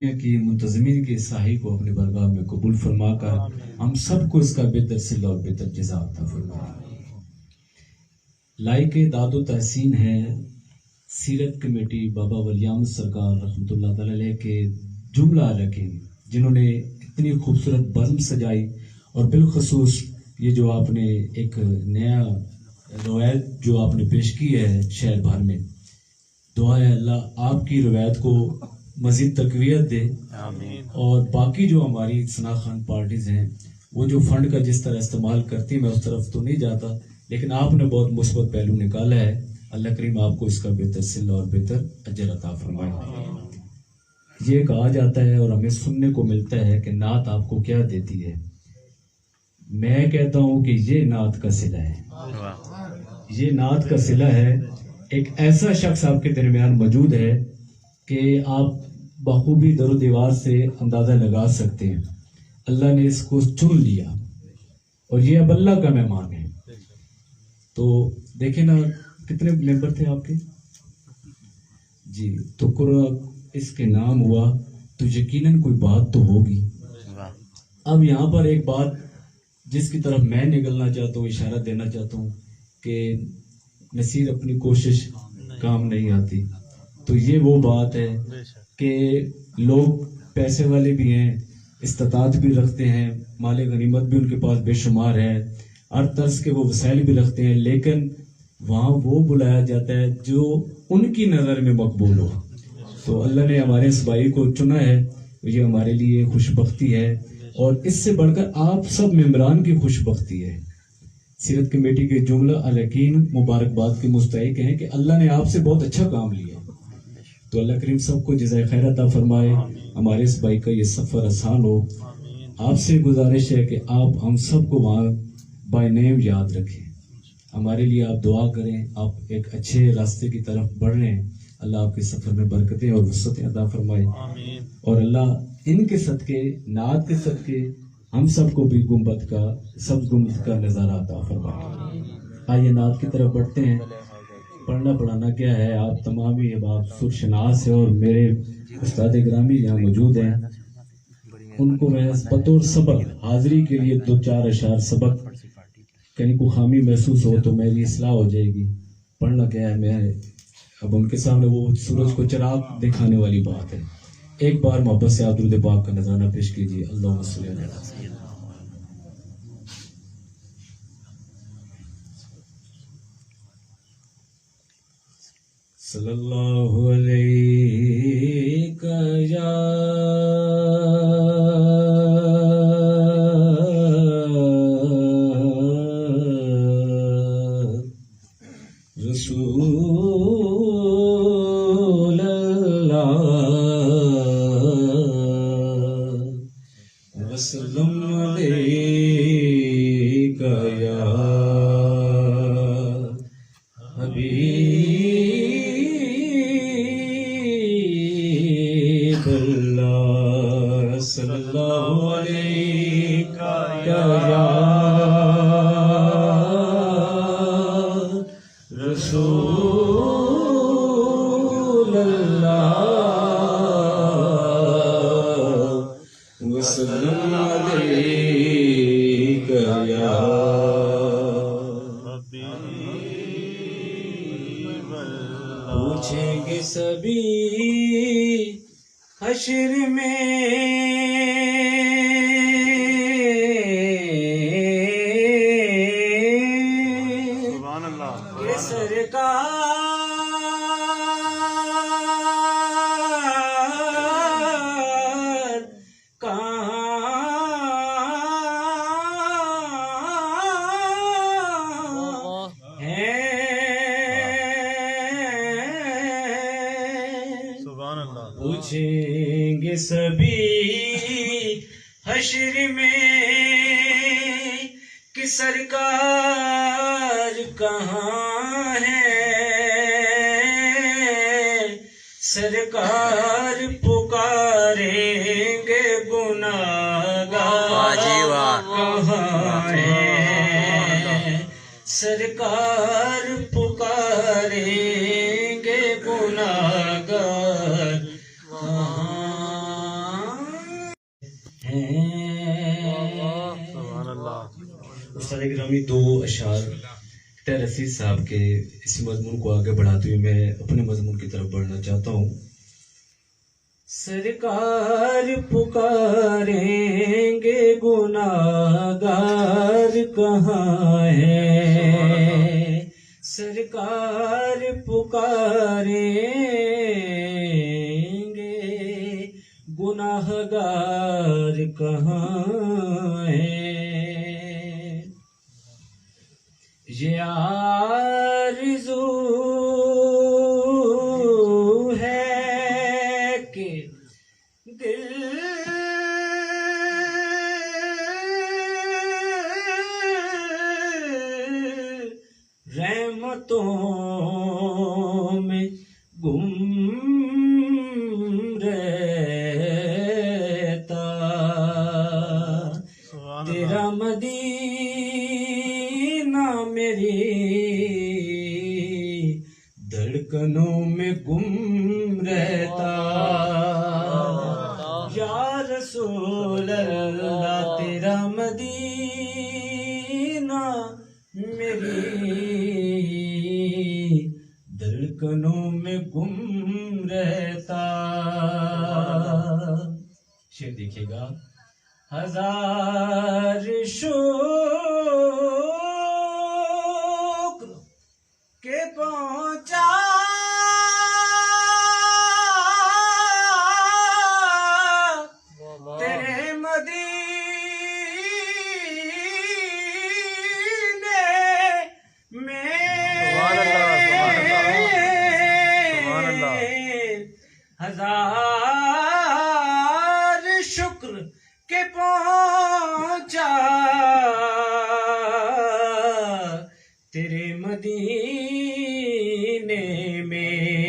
की मुंतज़मीन के साही को अपने बरगाह में कबूल फरमा कर हम सबको इसका बेहतर सिला और बेहतर जज़ा अता फरमाए। लाइक दादो तहसीन है सीरत कमेटी बाबा वलियाम सरकार रहमतुल्लाह तआला अलैह के जुमला अरकान जिन्होंने इतनी खूबसूरत बज़्म सजाई और बिलखसूस ये जो आपने एक नया रवायत जो आपने पेश की है शहर भर में, दुआ है अल्लाह आपकी रवायत को मज़ीद तक़वियत दे। आमीन। और बाकी जो हमारी सना खान पार्टीज़ हैं वो जो फंड का जिस तरह इस्तेमाल करती, मैं उस तरफ तो नहीं जाता, लेकिन आपने बहुत मुस्बत पहलू निकाला है। अल्लाह करीम आपको इसका बेहतर सिला और बेहतर अजर अता फरमाए। ये कहा जाता है और हमें सुनने को मिलता है कि नात आपको क्या देती है। मैं कहता हूँ कि ये नात का सिला है, ये नात का सिला है। एक ऐसा शख्स आपके दरमियान मौजूद है कि आप बखूबी दरो दीवार से अंदाज़ा लगा सकते हैं। अल्लाह ने इसको चुन लिया और ये अब अल्लाह का मेहमान है। तो देखें ना कितने मेंबर थे आपके जी, तो इसके नाम हुआ तो यकीनन कोई बात तो होगी। अब यहाँ पर एक बात जिसकी तरफ मैं निकलना चाहता हूँ, इशारा देना चाहता हूँ कि नसीर अपनी कोशिश काम नहीं आती। तो ये वो बात है कि लोग पैसे वाले भी हैं, इस्तात भी रखते हैं, माल गनीमत भी उनके पास बेशुमार है, हर तर्ज के वो वसाइल भी रखते हैं, लेकिन वहाँ वो बुलाया जाता है जो उनकी नज़र में मकबूल हो। तो अल्लाह ने हमारे इस भाई को चुना है, ये हमारे लिए खुशबख्ती है और इससे बढ़कर आप सब मेंबरान की खुशबख्ती है। सीरत कमेटी के जुमला अरकान मुबारकबाद के मुस्तहिक हैं कि अल्लाह ने आपसे बहुत अच्छा काम लिया। तो अल्लाह करीम सबको जज़ाए खैर अता फरमाए, हमारे इस भाई का ये सफ़र आसान हो। आपसे गुजारिश है कि आप हम सबको वहाँ बाय नेम याद रखें, हमारे लिए आप दुआ करें। आप एक अच्छे रास्ते की तरफ बढ़ रहे हैं, अल्लाह आपके सफ़र में बरकतें और वसअतें अता फरमाए और अल्लाह इनके सदके नात के सदके हम सबको भी गुंबद का सब गुंबद का नज़ारा अता फरमाए। आइए नात की तरफ बढ़ते हैं। पढ़ना पढ़ाना क्या है, आप तमाम ही अब आप सुरशनास है और मेरे उस्ताद ग्रामी यहाँ मौजूद हैं, उनको मैं बतौर सबक हाजिरी के लिए 2-4 अशार सबक, कहीं को खामी महसूस हो तो मेरी इस्लाह हो जाएगी। पढ़ना क्या है, मैं अब उनके सामने वो सूरज को चिराग दिखाने वाली बात है। एक बार मोहब्बत से आप दुरूद पाक का नजराना पेश कीजिए। अल्लाहुम्मा सल्ली अला सय्यिदना सल्लल्लाहु अलैहि या रसूल अल्लाह वसल्लम अलैका या हबीब अल्लाह सल्लल्लाहु अलैका या रसूल अल्लाह वसल्लम अलैका या हबीब अल्लाह। पूछेंगे सभी हश्र में ये सरकार कहाँ है। पूछेंगे सभी हश्र में कि सरकार कहाँ है। सरकार पुकारेंगे गुनाहगार कहाँ है। सरकार पुकारेंगे गुनाहगार कहाँ سبحان اللہ. استاد گرامی دو اشعار طاہر حفیظ صاحب کے اسی مضمون کو آگے بڑھاتے ہوئے میں اپنے مضمون کی طرف بڑھنا چاہتا ہوں. سرکار پکاریں گے گناہگار کہاں ہے، سرکار پکاریں گے گناہگار کہاں ہے. یہ آرزو ہے کہ دل رحمتوں میں گم رہتا، تیرا مدینہ میری دھڑکنوں میں گم رہتا. یا رسول اللہ تیرا مدینہ میری دھڑکنوں میں گم رہتا. شعر دیکھیے گا. ہزار شکر کے پہنچا تیرے مدینے میں، ہزار شکر کے پہنچا تیرے مدینے میں.